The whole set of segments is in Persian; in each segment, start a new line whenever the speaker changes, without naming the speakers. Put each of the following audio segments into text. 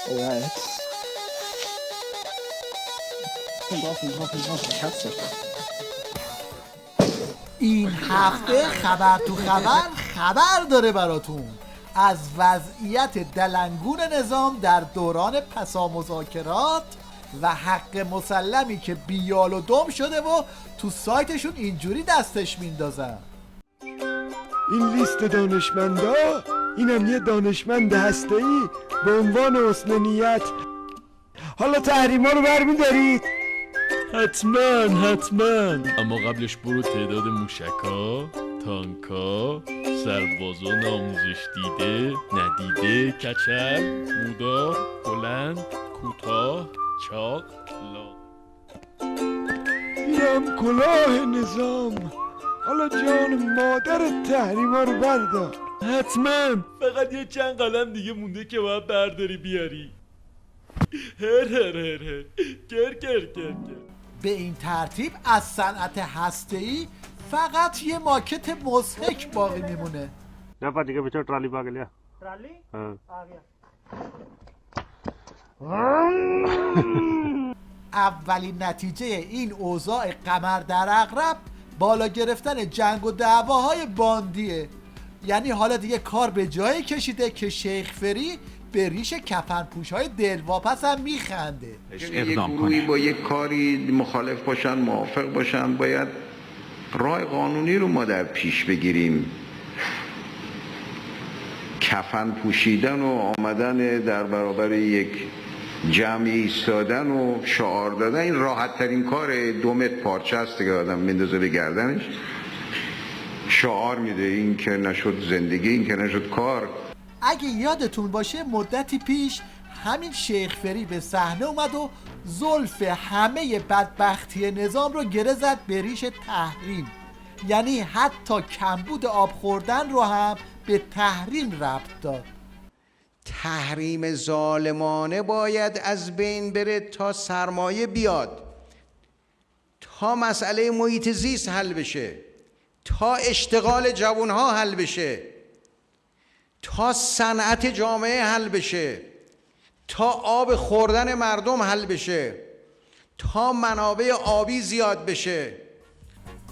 Alright.
این هفته خبر تو خبر داره براتون از وضعیت دلنگون نظام در دوران پسا مذاکرات و حق مسلمی که بیال و دم شده و تو سایتشون اینجوری دستش میندازن.
این لیست دانشمندا، اینم یه دانشمند هسته‌ای به عنوان حسن نیت. حالا تحریما رو برمی‌دارید؟
حتما. اما قبلش برو تعداد موشکا، تانکا، سربازان آموزش دیده، ندیده، کچل، مودار، بلند، کوتاه، چاق، لا.
اینم کلاه نظام. حالا جان مادر تحریما رو بردار.
حتما. فقط یه چند قلم دیگه مونده که باید برداری بیاری. هر گر.
به این ترتیب از صنعت هسته‌ای فقط یه ماکت مضحک باقی میمونه.
نه پا دیگه بچه ट्राली पा के लिया ट्राली
اولین نتیجه این اوضاع قمر در عقرب بالا گرفتن جنگ و دعواهای باندیه. یعنی حالا دیگه کار به جایی کشیده که شیخ فری به ریش کفنپوش‌های دلواپس هم میخنده.
یک گروهی با یک کاری مخالف باشن، موافق باشن، باید راه قانونی رو ما در پیش بگیریم. کفن پوشیدن و آمدن در برابر یک جمعی ایستادن و شعار دادن، این راحت ترین کار. 2 متر پارچه هست که آدم میندازه به گردنش، شعار میده. این که نشد زندگی، این که نشد کار.
اگه یادتون باشه مدتی پیش همین شیخ فری به صحنه اومد و زلف همه بدبختی نظام رو گره زد به ریش تحریم. یعنی حتی کمبود آب خوردن رو هم به تحریم ربط داد.
تحریم ظالمانه باید از بین بره تا سرمایه بیاد، تا مسئله محیط زیست حل بشه، تا اشتغال جوانها حل بشه، تا صنعت جامعه حل بشه، تا آب خوردن مردم حل بشه، تا منابع آبی زیاد بشه.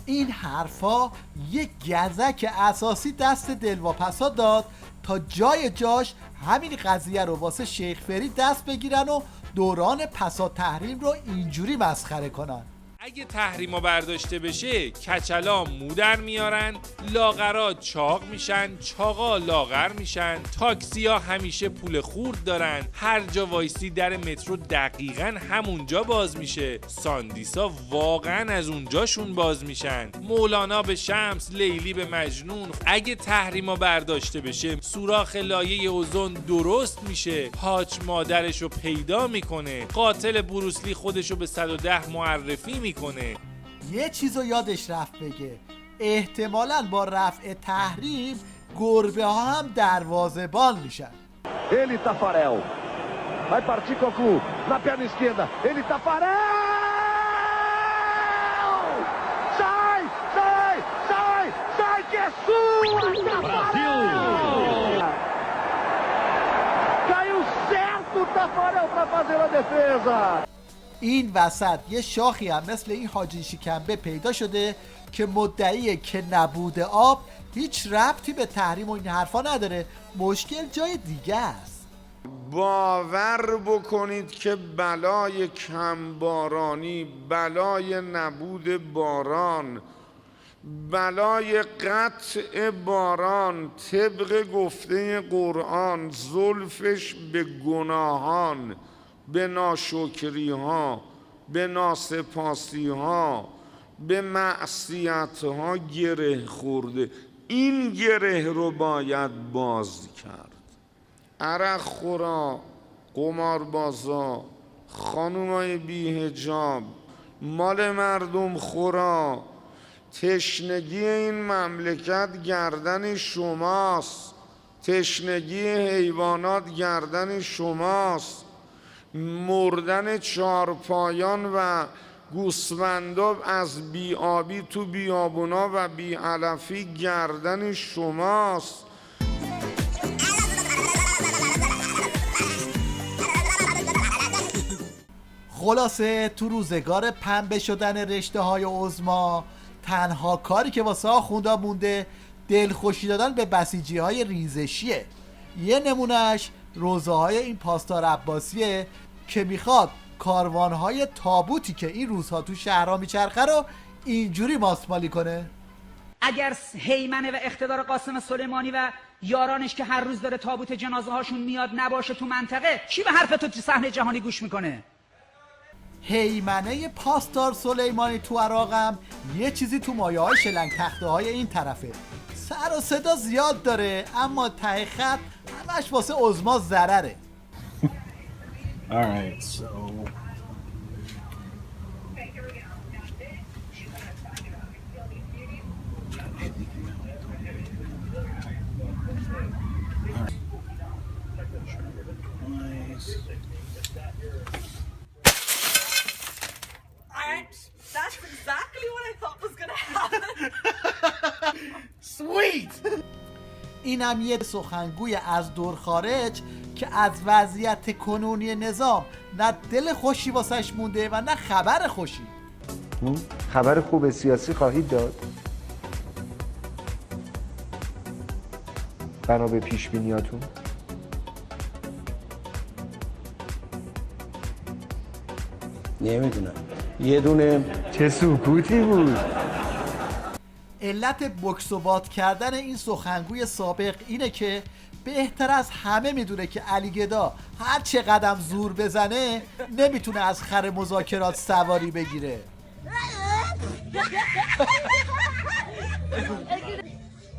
این حرفا یک گزک اساسی دست دلواپسا داد تا جای جاش همین قضیه رو واسه شیخ فری دست بگیرن و دوران پسا تحریم رو اینجوری مسخره کنن.
اگه تحریما برداشته بشه کچلا مودر میارن، لاغرا چاق میشن، چاقا لاغر میشن، تاکسیا همیشه پول خورد دارن، هر جا وایسی در مترو دقیقاً همونجا باز میشه، ساندیسا واقعاً از اونجاشون باز میشن، مولانا به شمس، لیلی به مجنون. اگه تحریما برداشته بشه سوراخ لایه اوزون درست میشه، حاج مادرشو پیدا میکنه، قاتل بروسلی خودشو به 110 معرفی میکنه.
یه چیزو یادش رفت بگه، احتمالاً با رفع تحریم گربه ها هم دروازه‌بان میشن.
Ele Tafarel vai partir Cocu na perna esquerda, ele Tafarel sai que é sua Brasil! Caiu certo Tafarel para fazer a defesa.
این وسط یه شاخی هم مثل این حاجی شکمبه پیدا شده که مدعیه که نبود آب هیچ ربطی به تحریم و این حرفا نداره، مشکل جای دیگه است.
باور بکنید که بلای کمبارانی، بلای نبود باران، بلای قطع باران طبق گفته قرآن زلفش به گناهان، به ناشکری ها، به ناسپاسی ها، به معصیت ها گره خورده. این گره رو باید باز کرد. عرق خورا، قماربازا، خانومای بی‌حجاب، مال مردم خورا، تشنگی این مملکت گردن شماست، تشنگی حیوانات گردن شماست، مردن چارپایان و گوسفندا از بی‌آبی تو بیابونا و بی‌علفی گردن شماست.
خلاصه تو روزگار پنبه شدن رشته های عظما تنها کاری که واسه آخوندا مونده دلخوشی دادن به بسیجی های ریزشیه. یه نمونهش روزه های این پاسدار عباسیه که میخواد کاروانهای تابوتی که این روزها تو شهرها میچرخه رو اینجوری ماسمالی کنه.
اگر هیمنه و اقتدار قاسم سلیمانی و یارانش که هر روز داره تابوت جنازه هاشون میاد نباشه تو منطقه، کی به حرف تو صحنه جهانی گوش میکنه؟
هیمنه پاسدار سلیمانی تو عراقم یه چیزی تو مایه های شلنگ تخته های این طرفه. سر و صدا زیاد داره اما ته خط همش واسه عظما ضرره.
Alright, so
That's exactly what I thought was gonna happen.
Sweet! اینم یه سخنگوی از دور خارج که از وضعیت کنونی نظام نه دل خوشی واسش مونده و نه خبر خوشی.
خبر خوب سیاسی خواهید داد؟ بنا به پیش بینیاتون؟
نمیدونم. یه دونه
چه سکوتی بود.
علت بکس و باد کردن این سخنگوی سابق اینه که بهتر از همه میدونه که علی گدا هر چه قدم زور بزنه نمیتونه از خر مذاکرات سواری بگیره.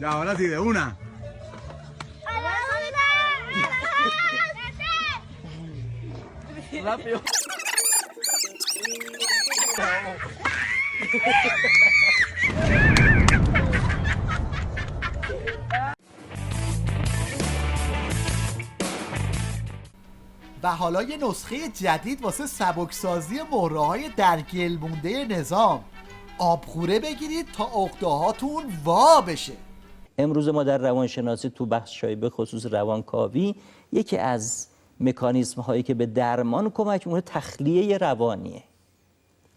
Ya ahora sí de una.
Rápido.
و حالا یه نسخه جدید واسه سبکسازی مهره‌های در گل مونده نظام. آبخوره بگیرید تا عقده‌هاتون وا بشه.
امروز ما در روانشناسی تو بخش‌های به خصوص روانکاوی یکی از مکانیزم هایی که به درمان کمک می‌کنه تخلیه روانیه.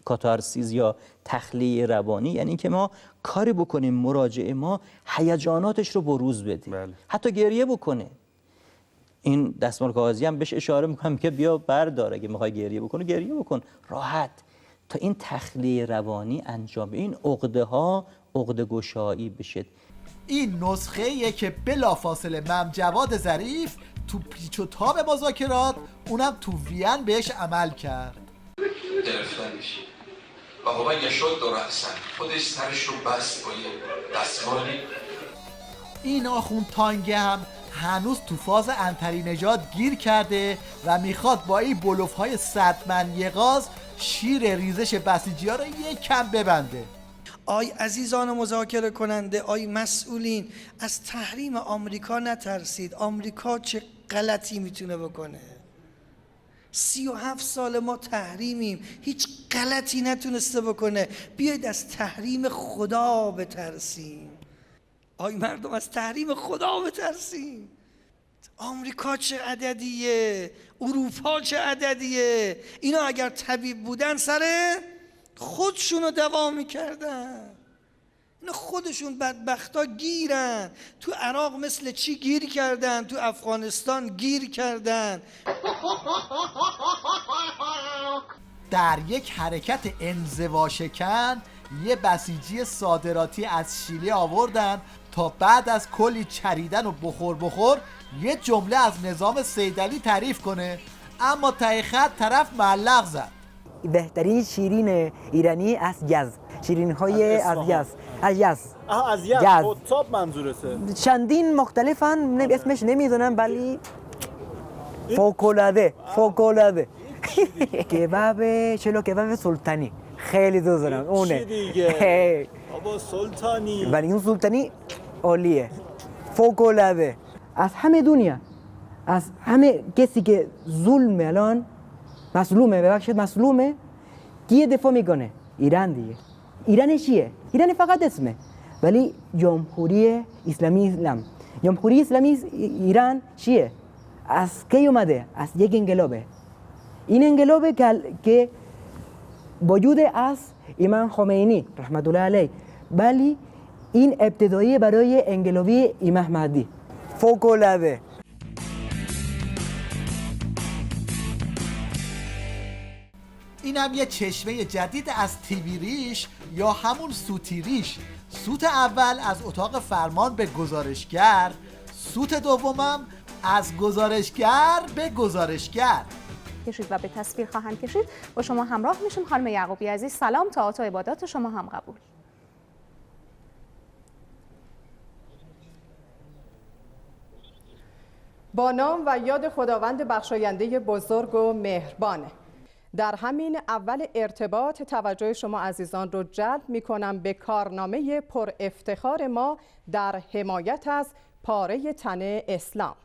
کاتارسیس یا تخلیه روانی یعنی که ما کاری بکنیم مراجع ما هیجاناتش رو بروز بدیم. حتی گریه بکنه. این دستمال کاغذی هم بهش اشاره میکنم که بیا بردار، اگه میخوای گریه بکنه گریه بکن راحت، تا این تخلیه روانی انجام این عقده ها عقده گشایی بشه.
این نسخه‌ایه که بلافاصله مم جواد ظریف تو پیچ و تاب مذاکرات اونم تو وین بهش عمل کرد.
گرفتنش و بابا یشد دو رأسن خودش سرش رو بست با یه دستمالی.
این آخوند تانگه هم هنوز تو فاز عنتری نژاد گیر کرده و میخواد با این بلوف‌های صدمن یغاز شیر ریزش بسیجی‌ها رو یک کم ببنده.
آی عزیزان مذاکره کننده، آی مسئولین، از تحریم آمریکا نترسید. آمریکا چه غلطی میتونه بکنه؟ 37 سال ما تحریمیم، هیچ غلطی نتونسته بکنه. بیاید از تحریم خدا بترسیم. آی مردم از تحریم خدا بترسیم. آمریکا چه عددیه، اروپا چه عددیه. اینا اگر طبیب بودن سر خودشونو دوا میکردن. اینا خودشون بدبختا گیرن. تو عراق مثل چی گیر کردن، تو افغانستان گیر کردن.
در یک حرکت انزوا شکن یه بسیجی صادراتی از شیلی آوردن تا بعد از کلی چریدن و بخور یه جمله از نظام سیدعلی تعریف کنه، اما ته خط طرف معلق زد.
بهترین شیرین ایرانی از جز، شیرین های از جز.
از جز خطاب منظورته.
چندین مختلفن، اسمش نمیدونم ولی فوق‌العاده کباب چلو کباب سلطانی خیلی دوست دارم اونه.
چی دیگه؟ بابا سلطانی.
ولی اون سلطانی عالیه، فوق‌العاده. از همه دنیا، از همه کسی که ظلم الان مظلومه کی دفاع میکنه؟ ایران دیگه. ایران چیه؟ ایران فقط اسمه، ولی جمهوری اسلامی ایران چیه؟ از کی اومده؟ از یک انقلابه. این انقلابه که وجود از امام خمینی رحمت الله علیه، ولی این ابتدایی برای انقلابی امام مهدی فوق‌العاده.
اینم یه چشمه جدید از تیویریش یا همون سوتیریش. سوت اول از اتاق فرمان به گزارشگر، سوت دومم از گزارشگر به گزارشگر
کشید و به تصویر خواهند کشید. با شما همراه میشیم. خانم یعقوبی عزیز سلام، طاعات و عبادات شما هم قبول.
با نام و یاد خداوند بخشاینده بزرگ و مهربان. در همین اول ارتباط توجه شما عزیزان رو جلب می کنم به کارنامه پر افتخار ما در حمایت از پاره تن اسلام.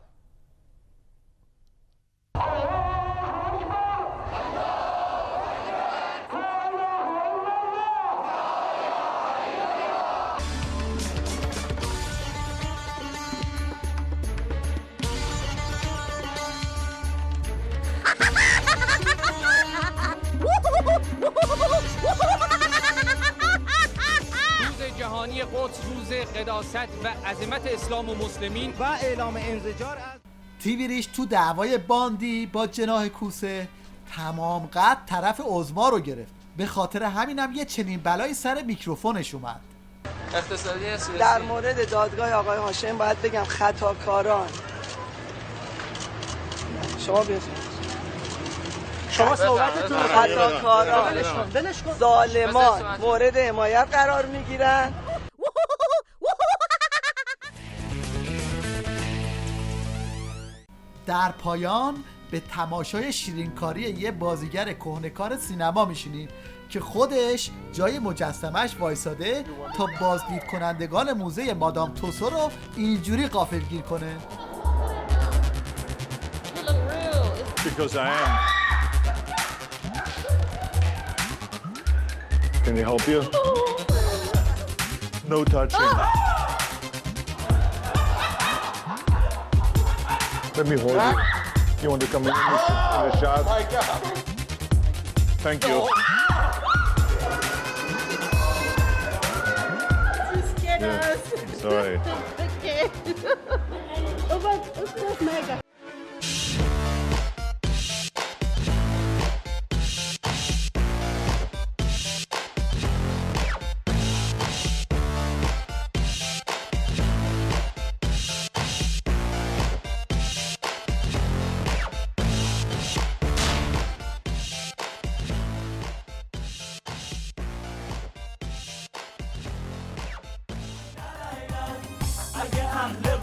روز جهانی قدس، روز قداست و عظمت اسلام و مسلمین و اعلام انزجار از
تیویریش تو دعوای باندی با جناح کوسه تمام قد طرف عظما رو گرفت. به خاطر همینم یه چنین بلایی سر میکروفونش اومد.
اقتصادی سیاسی. در مورد دادگاه آقای هاشم باید بگم خطاکاران. شما بیاید. شما صحبتتون خطاکاران، ظالمان مورد حمایت قرار میگیرن.
در پایان به تماشای شیرینکاری یه بازیگر کهنه‌کار سینما میشینیم که خودش جای مجسمش وایساده تا بازدید کنندگان موزه مادام توسو رو اینجوری غافلگیر کنه.
Because I am. Can they help you? No touching. Let me hold you. You want to come in the shot? Oh my God. Thank you.
You scared us.
Sorry.
Okay. Oh, but it's mega.
اگه حمله